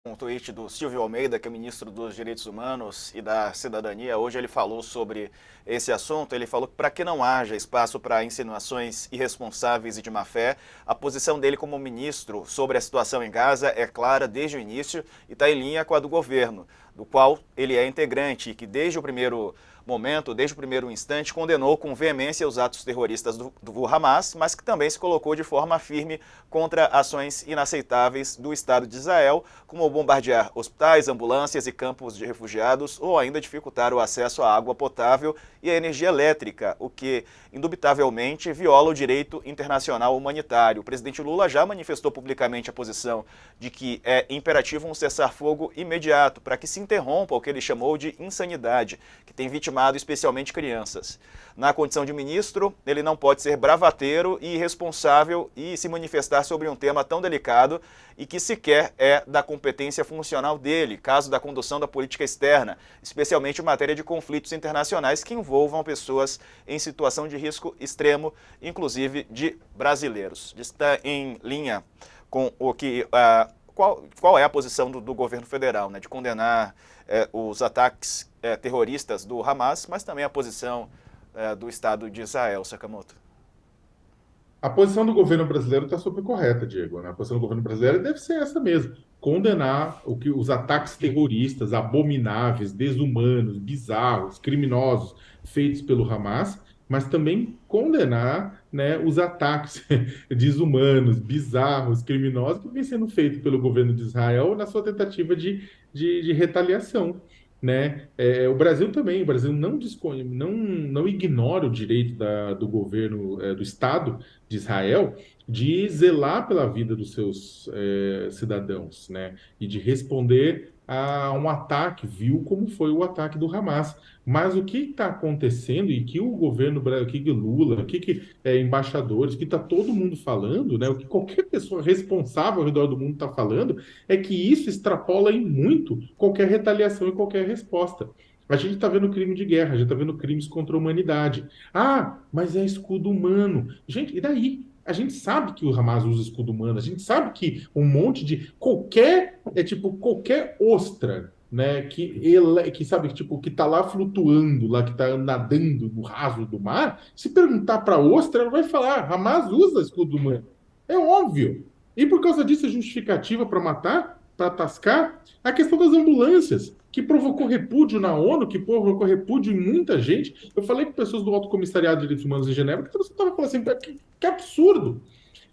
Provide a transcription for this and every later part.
Um tweet do Silvio Almeida, que é ministro dos Direitos Humanos e da Cidadania. Hoje ele falou sobre esse assunto. Ele falou que para que não haja espaço para insinuações irresponsáveis e de má fé, a posição dele como ministro sobre a situação em Gaza é clara desde o início e está em linha com a do governo, do qual ele é integrante e que desde o primeiro momento, desde o primeiro instante, condenou com veemência os atos terroristas do Hamas, mas que também se colocou de forma firme contra ações inaceitáveis do Estado de Israel, como bombardear hospitais, ambulâncias e campos de refugiados, ou ainda dificultar o acesso à água potável e à energia elétrica, o que, indubitavelmente, viola o direito internacional humanitário. O presidente Lula já manifestou publicamente a posição de que é imperativo um cessar-fogo imediato para que se interrompa o que ele chamou de insanidade, que tem vitimado especialmente crianças. Na condição de ministro, ele não pode ser bravateiro e irresponsável e se manifestar sobre um tema tão delicado e que sequer é da competência funcional dele, caso da condução da política externa, especialmente em matéria de conflitos internacionais que envolvam pessoas em situação de risco extremo, inclusive de brasileiros. Está em linha com o que... Qual é a posição do governo federal, né, de condenar os ataques terroristas do Hamas, mas também a posição do Estado de Israel, Sakamoto? A posição do governo brasileiro está super correta, Diego, né? A posição do governo brasileiro deve ser essa mesmo: condenar os ataques terroristas abomináveis, desumanos, bizarros, criminosos feitos pelo Hamas, mas também condenar, né, os ataques desumanos, bizarros, criminosos que vêm sendo feitos pelo governo de Israel na sua tentativa de retaliação. Né? O Brasil também, o Brasil não ignora o direito do governo, do Estado de Israel de zelar pela vida dos seus cidadãos, né? E de responder a um ataque, viu como foi o ataque do Hamas. Mas o que está acontecendo e que o governo, o que Lula, embaixadores, o que está todo mundo falando, né? O que qualquer pessoa responsável ao redor do mundo está falando, é que isso extrapola em muito qualquer retaliação e qualquer resposta. A gente está vendo crime de guerra, a gente está vendo crimes contra a humanidade. Ah, mas é escudo humano. Gente, e daí? A gente sabe que o Hamas usa escudo humano, a gente sabe que um monte de qualquer ostra, né, que sabe, tipo, que tá lá flutuando, lá que tá nadando no raso do mar, se perguntar para ostra, ela vai falar: Hamas usa escudo humano. É óbvio. E por causa disso, a justificativa para matar, para tascar, a questão das ambulâncias, que provocou repúdio na ONU, que provocou repúdio em muita gente. Eu falei com pessoas do Alto Comissariado de Direitos Humanos em Genebra que você estava falando assim: que absurdo.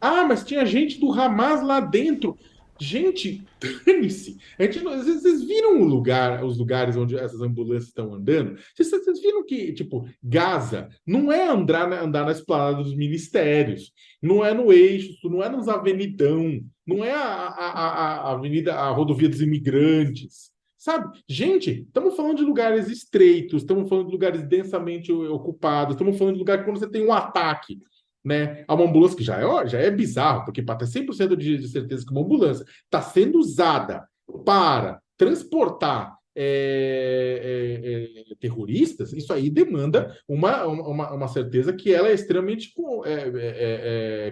Ah, mas tinha gente do Hamas lá dentro. Gente, dane-se. Vocês viram os lugares onde essas ambulâncias estão andando? Vocês viram que, tipo, Gaza não é andar na esplanada dos ministérios, não é no eixo, não é nos avenidão, não é a avenida, a rodovia dos imigrantes. Sabe? Gente, estamos falando de lugares estreitos, estamos falando de lugares densamente ocupados, estamos falando de lugar que quando você tem um ataque, né, a uma ambulância, que já é bizarro, porque para ter 100% de certeza que uma ambulância está sendo usada para transportar terroristas, isso aí demanda uma certeza que ela é extremamente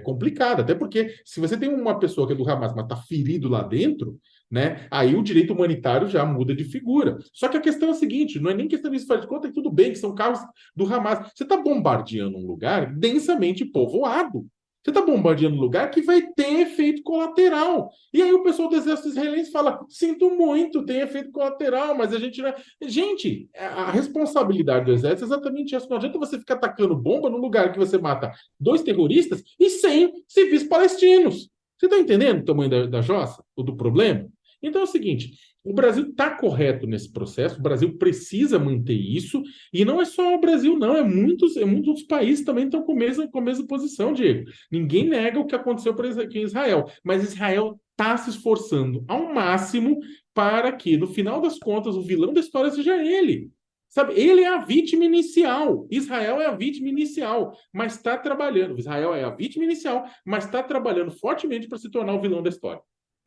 complicada. Até porque se você tem uma pessoa que é do Hamas, mas está ferido lá dentro, né, aí o direito humanitário já muda de figura. Só que a questão é a seguinte: não é nem questão disso, faz de conta que tudo bem, que são carros do Hamas. Você está bombardeando um lugar densamente povoado. Você está bombardeando um lugar que vai ter efeito colateral. E aí o pessoal do exército israelense fala: sinto muito, tem efeito colateral, mas a gente não é... Gente, a responsabilidade do exército é exatamente essa. Não adianta você ficar atacando bomba num lugar que você mata 2 terroristas e 100 civis palestinos. Você está entendendo o tamanho da jossa, ou do problema? Então é o seguinte: o Brasil está correto nesse processo, o Brasil precisa manter isso, e não é só o Brasil, não, muitos outros países também estão com a mesma posição, Diego. Ninguém nega o que aconteceu aqui em Israel, mas Israel está se esforçando ao máximo para que, no final das contas, o vilão da história seja ele. Sabe, ele é a vítima inicial. Israel é a vítima inicial, mas está trabalhando. Israel é a vítima inicial, mas está trabalhando fortemente para se tornar o vilão da história.